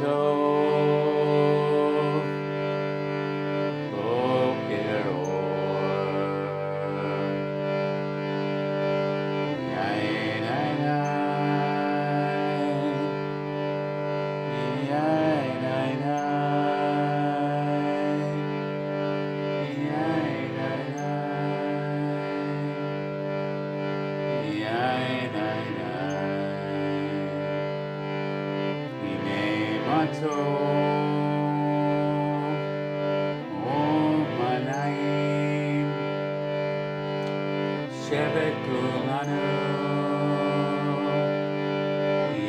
tov, boker or, yain yain yain yain Shevet kulanu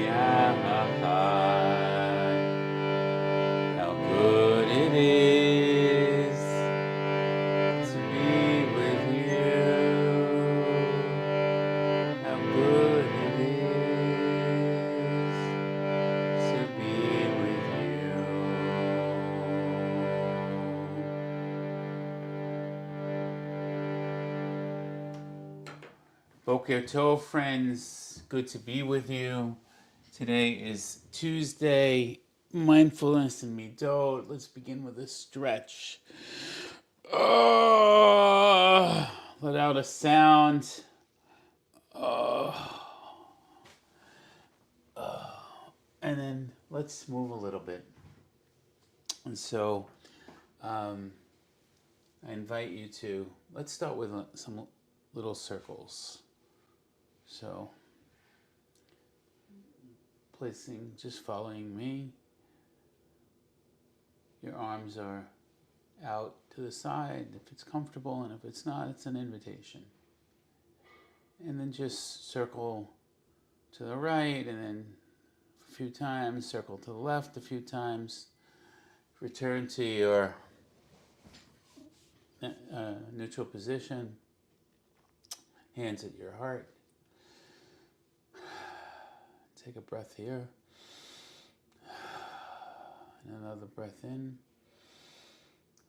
yachad. How good it is to be with you. How good it is to be with you. Boker Tov, friends. Good to be with you. Today is Tuesday, Mindfulness and Middot. Let's begin with a stretch. Let out a sound. And then let's move a little bit. And so I invite you to, let's start with some little circles. So just following me. Your arms are out to the side if it's comfortable, and if it's not, it's an invitation. And then just circle to the right, and then a few times, circle to the left a few times. Return to your neutral position, hands at your heart. Take a breath here. And another breath in.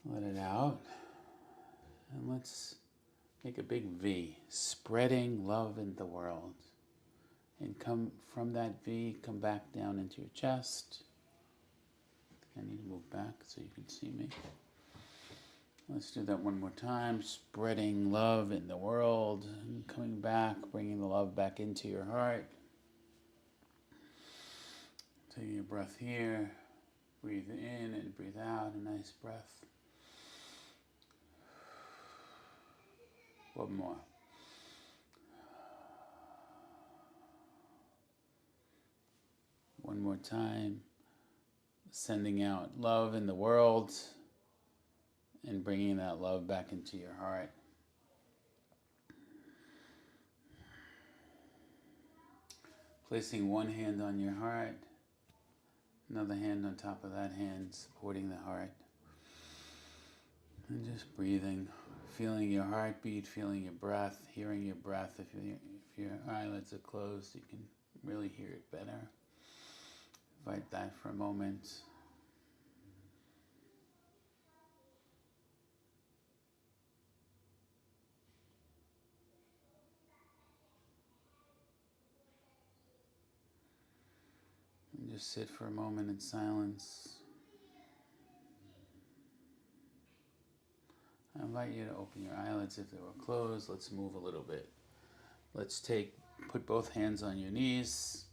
Let it out. And let's make a big V, spreading love in the world. And come from that V, come back down into your chest. I need to move back so you can see me. Let's do that one more time. Spreading love in the world. And coming back, bringing the love back into your heart. Taking a breath here. Breathe in and breathe out. A nice breath. One more. One more time. Sending out love in the world and bringing that love back into your heart. Placing one hand on your heart, another hand on top of that hand, supporting the heart. And just breathing, feeling your heartbeat, feeling your breath, hearing your breath. If your eyelids are closed, you can really hear it better. Invite that for a moment. And just sit for a moment in silence. I invite you to open your eyelids if they were closed. Let's move a little bit. Let's put both hands on your knees,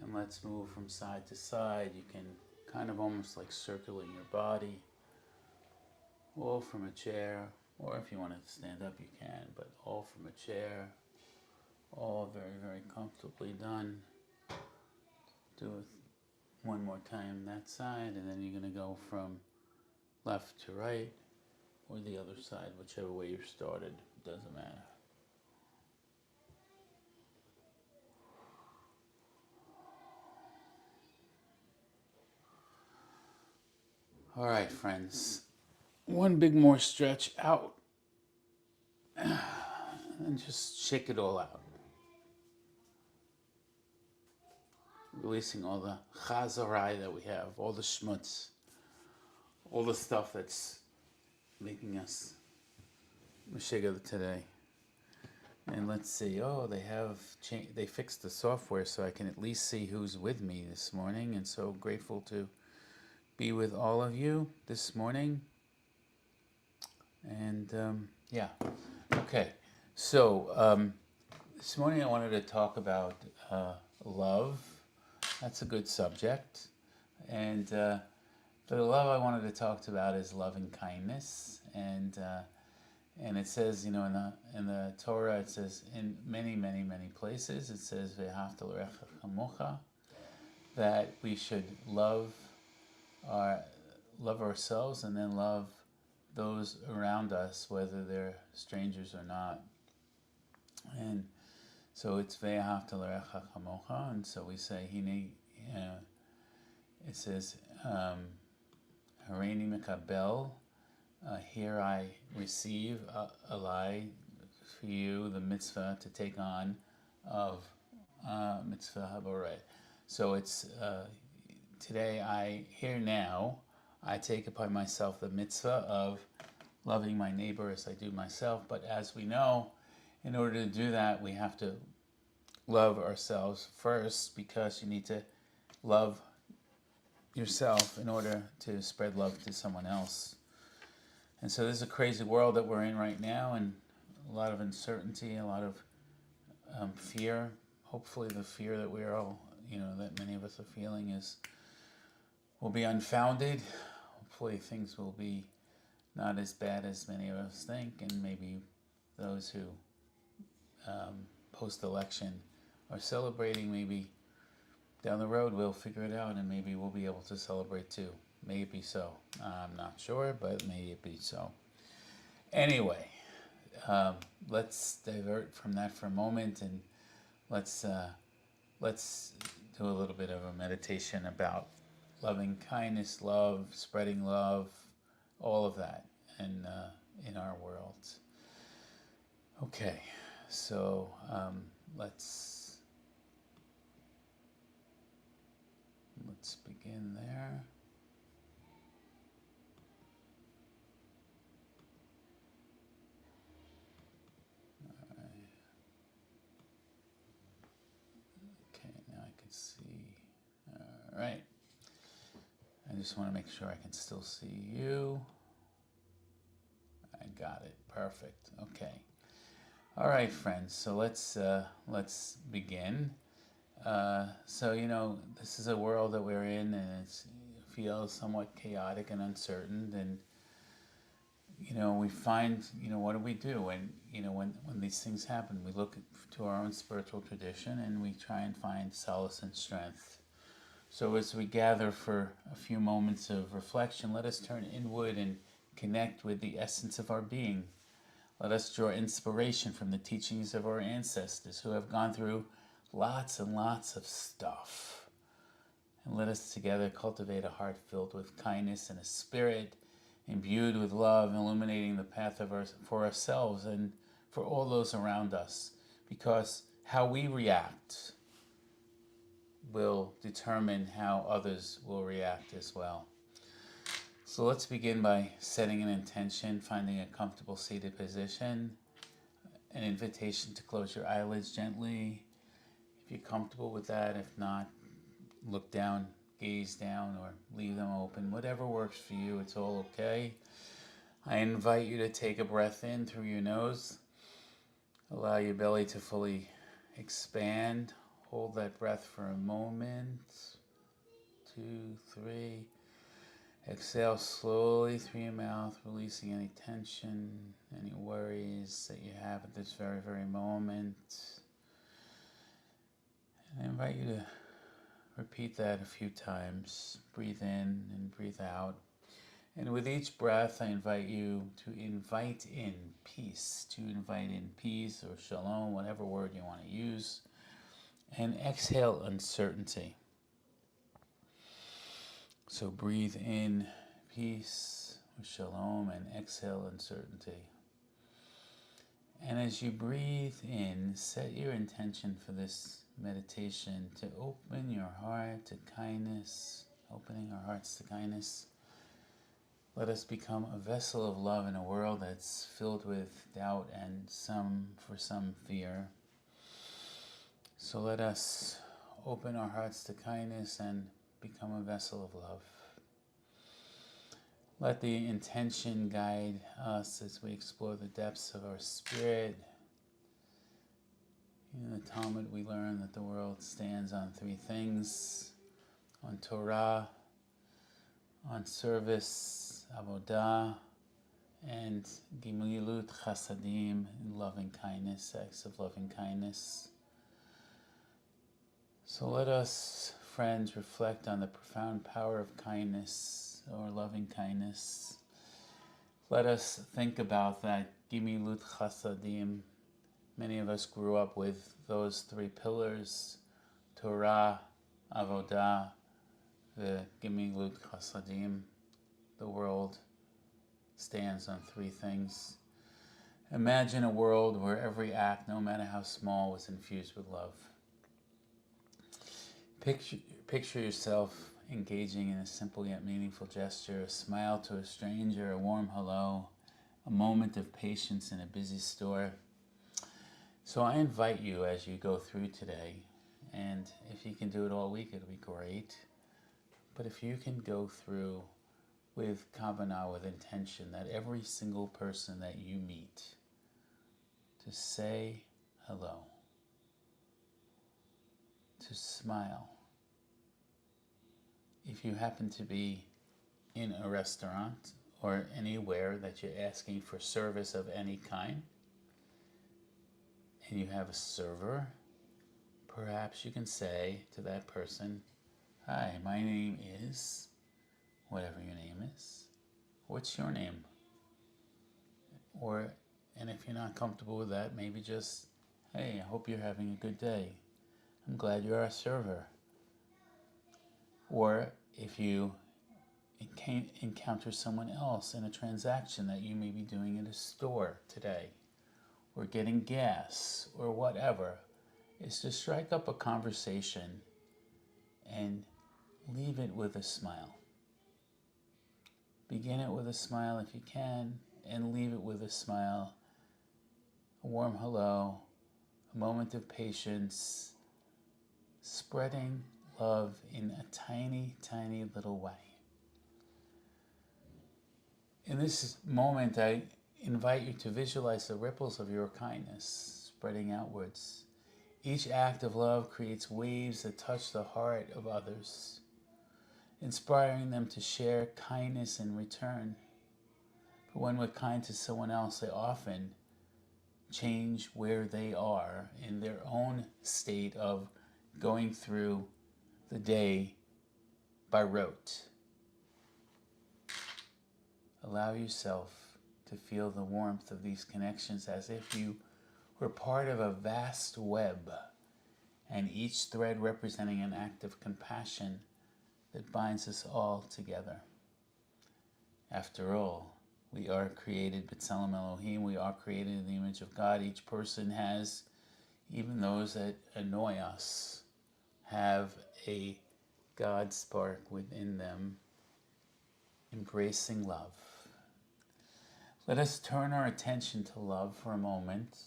and let's move from side to side. You can kind of almost like circling your body, all from a chair, or if you want to stand up, you can, but all from a chair, all very, very comfortably done. Do it one more time that side, and then you're going to go from left to right, or the other side, whichever way you started, doesn't matter. All right, friends. One big more stretch out. And just shake it all out. Releasing all the chazarai that we have, all the schmutz, all the stuff that's making us Meshiga today. And let's see, they fixed the software so I can at least see who's with me this morning, and so grateful to be with all of you this morning. And okay. So this morning I wanted to talk about love. That's a good subject. And the love I wanted to talk about is loving kindness. And it says, in the Torah, it says in many, many, many places, it says "Ve'ahavta l'recha kamocha," that we should love ourselves and then love those around us, whether they're strangers or not. And so it's "Ve'ahavta l'recha kamocha," and so we say, it says, "Hareini mekabel." Here I receive alai for you the mitzvah to take on of mitzvah haboreh. So it's today I take upon myself the mitzvah of loving my neighbor as I do myself. But as we know, in order to do that, we have to love ourselves first, because you need to love yourself in order to spread love to someone else. And so this is a crazy world that we're in right now, and a lot of uncertainty, a lot of fear. Hopefully the fear that we're all, that many of us are feeling will be unfounded. Hopefully things will be not as bad as many of us think, and maybe those who post-election are celebrating, maybe down the road we'll figure it out and maybe we'll be able to celebrate too. Maybe so. I'm not sure, but maybe so. Anyway, let's divert from that for a moment, and let's do a little bit of a meditation about loving kindness, love, spreading love, all of that in our world. Okay, so let's begin there. All right. I just want to make sure I can still see you. I got it. Perfect. Okay. All right, friends. So let's begin. So this is a world that we're in, and it feels somewhat chaotic and uncertain. And we find, what do we do when these things happen? We look to our own spiritual tradition, and we try and find solace and strength. So as we gather for a few moments of reflection, let us turn inward and connect with the essence of our being. Let us draw inspiration from the teachings of our ancestors who have gone through lots and lots of stuff. And let us together cultivate a heart filled with kindness and a spirit imbued with love, illuminating the path for ourselves and for all those around us. Because how we react will determine how others will react as well. So let's begin by setting an intention, finding a comfortable seated position, an invitation to close your eyelids gently, if you're comfortable with that. If not, look down, gaze down, or leave them open. Whatever works for you, it's all okay. I invite you to take a breath in through your nose. Allow your belly to fully expand. Hold that breath for a moment. 2, 3. Exhale slowly through your mouth, releasing any tension, any worries that you have at this very, very moment. And I invite you to repeat that a few times. Breathe in and breathe out. And with each breath, I invite you to invite in peace, or shalom, whatever word you want to use. And exhale uncertainty. So breathe in peace or shalom and exhale uncertainty. And as you breathe in, set your intention for this meditation to open your heart to kindness, opening our hearts to kindness. Let us become a vessel of love in a world that's filled with doubt and some fear. So let us open our hearts to kindness and become a vessel of love. Let the intention guide us as we explore the depths of our spirit. In the Talmud we learn that the world stands on three things: on Torah, on service, avodah, and gimilut chasadim, loving kindness, acts of loving kindness. So let us, friends, reflect on the profound power of kindness or loving kindness. Let us think about that gimilut chasadim. Many of us grew up with those three pillars: Torah, avodah, the gimilut chasadim. The world stands on three things. Imagine a world where every act, no matter how small, was infused with love. Picture yourself engaging in a simple yet meaningful gesture, a smile to a stranger, a warm hello, a moment of patience in a busy store. So I invite you as you go through today, and if you can do it all week, it'll be great. But if you can go through with kavanah, with intention, that every single person that you meet, to say hello, to smile. If you happen to be in a restaurant or anywhere that you're asking for service of any kind, and you have a server, perhaps you can say to that person, "Hi, my name is," whatever your name is. What's your name? And if you're not comfortable with that, maybe just, "Hey, I hope you're having a good day. I'm glad you're our server." Or if you encounter someone else in a transaction that you may be doing at a store today, or getting gas, or whatever, is to strike up a conversation and leave it with a smile. Begin it with a smile if you can, and leave it with a smile. A warm hello, a moment of patience, spreading love in a tiny, tiny little way. In this moment, I invite you to visualize the ripples of your kindness spreading outwards. Each act of love creates waves that touch the heart of others, inspiring them to share kindness in return. But when we're kind to someone else, they often change where they are in their own state of going through the day by rote. Allow yourself to feel the warmth of these connections as if you were part of a vast web, and each thread representing an act of compassion that binds us all together. After all, we are created b'tselem Elohim. We are created in the image of God. Each person has, even those that annoy us, have a God spark within them, embracing love. Let us turn our attention to love for a moment.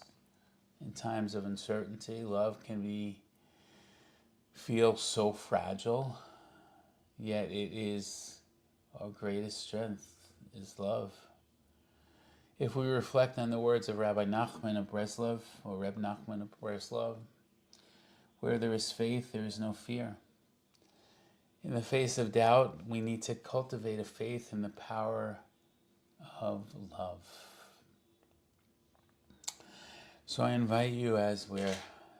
In times of uncertainty, love can feel so fragile, yet it is our greatest strength, is love. If we reflect on the words of Rabbi Nachman of Breslov, or Reb Nachman of Breslov, where there is faith, there is no fear. In the face of doubt, we need to cultivate a faith in the power of love. So I invite you, as we're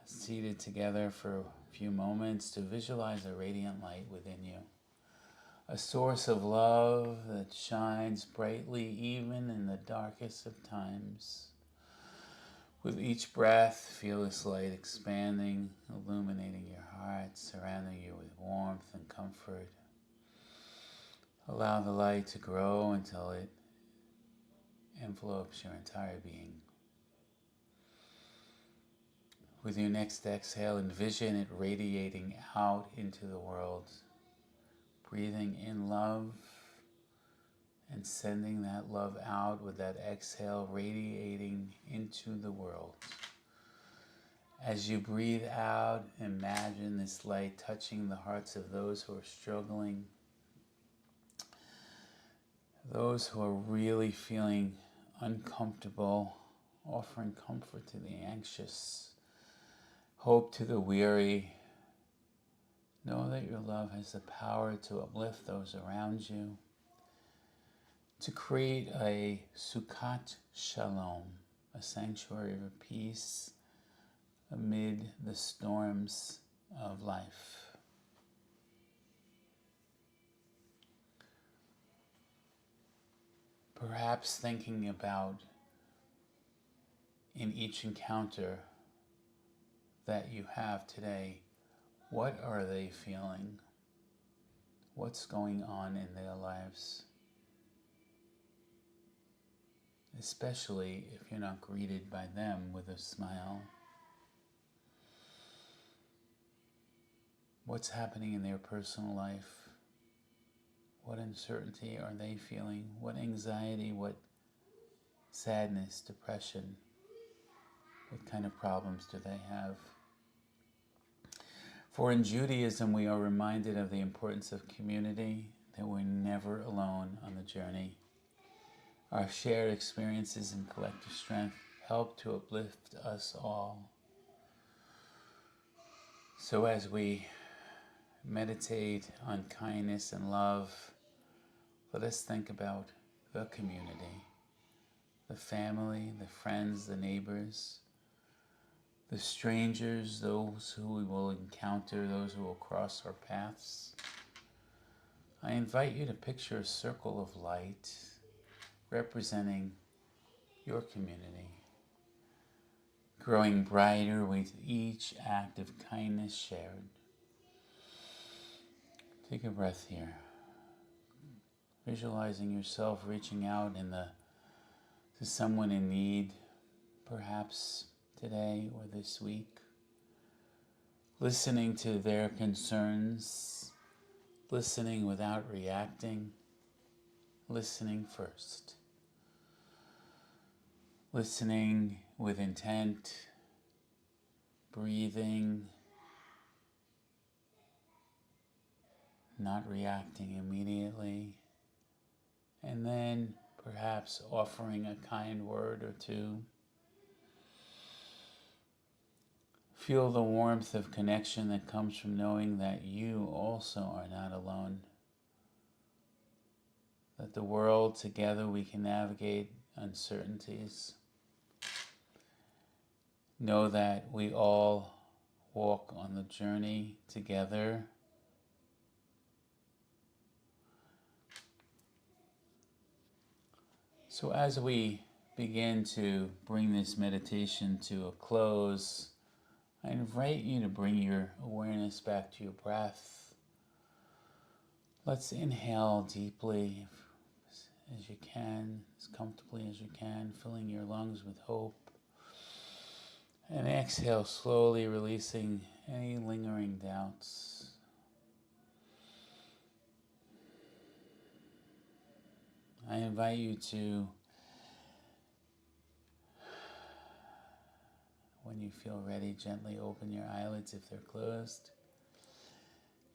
seated together for a few moments, to visualize a radiant light within you. A source of love that shines brightly even in the darkest of times. With each breath, feel this light expanding, illuminating your heart, surrounding you with warmth and comfort. Allow the light to grow until it envelopes your entire being. With your next exhale, envision it radiating out into the world, breathing in love and sending that love out with that exhale, radiating into the world. As you breathe out, imagine this light touching the hearts of those who are struggling, Those who are really feeling uncomfortable, offering comfort to the anxious, hope to the weary. Know that your love has the power to uplift those around you, to create a Sukkot Shalom, a sanctuary of peace amid the storms of life. Perhaps thinking about in each encounter that you have today, what are they feeling? What's going on in their lives? Especially if you're not greeted by them with a smile. What's happening in their personal life? What uncertainty are they feeling? What anxiety, what sadness, depression? What kind of problems do they have? For in Judaism, we are reminded of the importance of community, that we're never alone on the journey. Our shared experiences and collective strength help to uplift us all. So as we meditate on kindness and love, let us think about the community, the family, the friends, the neighbors, the strangers, those who we will encounter, those who will cross our paths. I invite you to picture a circle of light representing your community, growing brighter with each act of kindness shared. Take a breath here, visualizing yourself reaching out to someone in need, perhaps today or this week, listening to their concerns, listening without reacting, listening first, listening with intent, breathing, not reacting immediately, and then perhaps offering a kind word or two. Feel the warmth of connection that comes from knowing that you also are not alone. That the world together we can navigate uncertainties. Know that we all walk on the journey together. So as we begin to bring this meditation to a close, I invite you to bring your awareness back to your breath. Let's inhale deeply as you can, as comfortably as you can, filling your lungs with hope. And exhale slowly, releasing any lingering doubts. I invite you to, when you feel ready, gently open your eyelids if they're closed.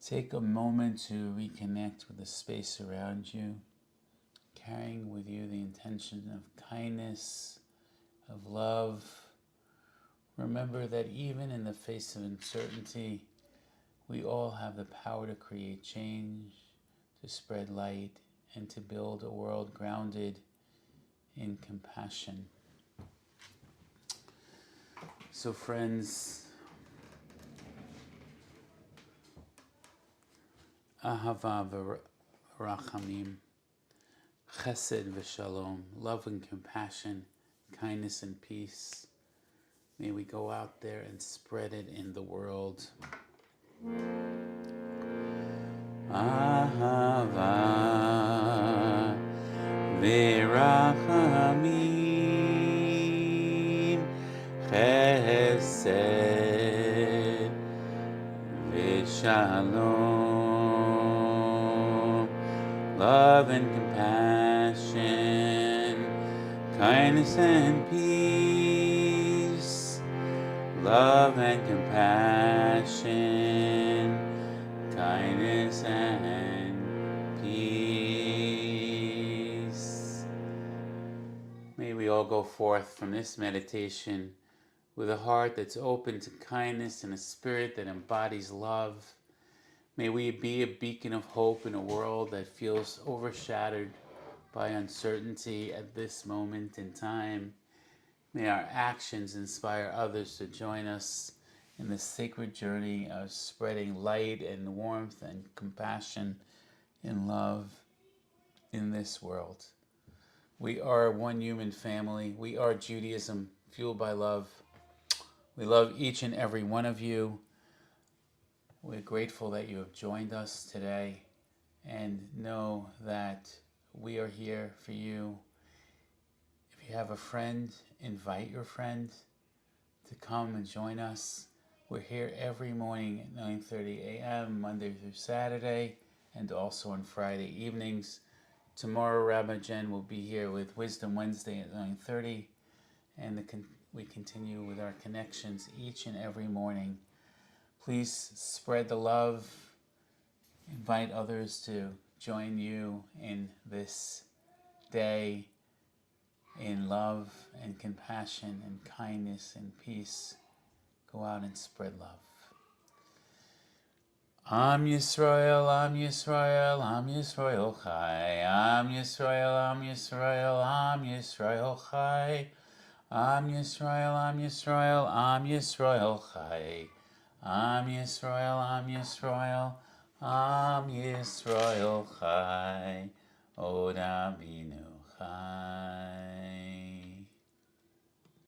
Take a moment to reconnect with the space around you, carrying with you the intention of kindness, of love. Remember that even in the face of uncertainty, we all have the power to create change, to spread light, and to build a world grounded in compassion. So friends, ahava v'rachamim, chesed v'shalom, love and compassion, kindness and peace. May we go out there and spread it in the world. Ahava v'rachamim, chesed v'shalom, love and compassion, kindness and peace, love and compassion, kindness and peace. go forth from this meditation with a heart that's open to kindness and a spirit that embodies love. May we be a beacon of hope in a world that feels overshadowed by uncertainty at this moment in time. May our actions inspire others to join us in the sacred journey of spreading light and warmth and compassion and love in this world. We are one human family. We are Judaism, fueled by love. We love each and every one of you. We're grateful that you have joined us today, and know that we are here for you. If you have a friend, invite your friend to come and join us. We're here every morning at 9:30 a.m., Monday through Saturday, and also on Friday evenings. Tomorrow, Rabbi Jay will be here with Wisdom Wednesday at 9:30, and we continue with our connections each and every morning. Please spread the love. Invite others to join you in this day in love and compassion and kindness and peace. Go out and spread love. Am Yisrael, Am Yisrael, Am Yisrael Chai. Am Yisrael, Am Yisrael, Am Yisrael Chai. Am Yisrael, Am Yisrael, Am Yisrael Chai. Am Yisrael, Am Yisrael, Am Yisrael Chai. Od Avinu Chai.